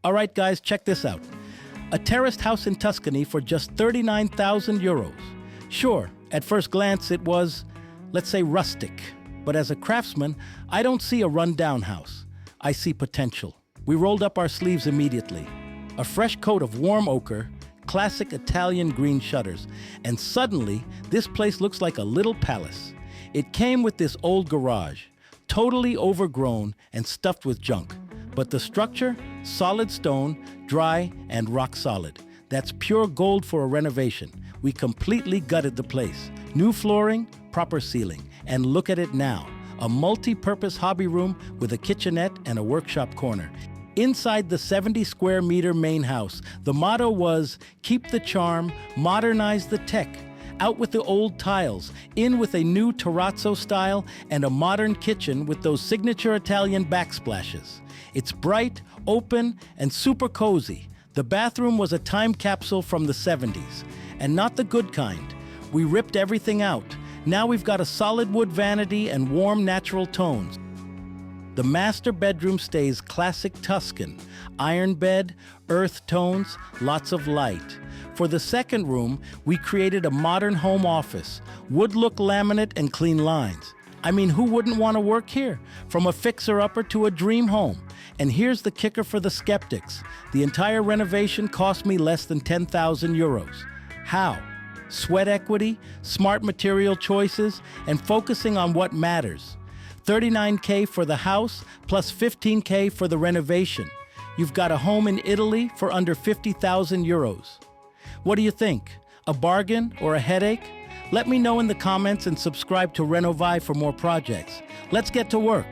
All right, guys, check this out. A terraced house in Tuscany for just 39,000 euros. Sure, at first glance it was, let's say, rustic. But as a craftsman, I don't see a run-down house. I see potential. We rolled up our sleeves immediately. A fresh coat of warm ochre, classic Italian green shutters, and suddenly this place looks like a little palace. It came with this old garage, totally overgrown and stuffed with junk. But the structure, solid stone, dry and rock solid. That's pure gold for a renovation. We completely gutted the place. New flooring, proper ceiling. And look at it now, a multi-purpose hobby room with a kitchenette and a workshop corner. Inside the 70 square meter main house, the motto was, keep the charm, modernize the tech. Out with the old tiles, in with a new terrazzo style and a modern kitchen with those signature Italian backsplashes. It's bright, open, and super cozy. The bathroom was a time capsule from the 70s, and not the good kind. We ripped everything out. Now we've got a solid wood vanity and warm natural tones. The master bedroom stays classic Tuscan. Iron bed, earth tones, lots of light. For the second room, we created a modern home office. Wood look laminate and clean lines. I mean, who wouldn't want to work here? From a fixer-upper to a dream home. And here's the kicker for the skeptics. The entire renovation cost me less than 10,000 euros. How? Sweat equity, smart material choices, and focusing on what matters. 39K for the house, plus 15K for the renovation. You've got a home in Italy for under 50,000 euros. What do you think? A bargain or a headache? Let me know in the comments and subscribe to Renovai for more projects. Let's get to work.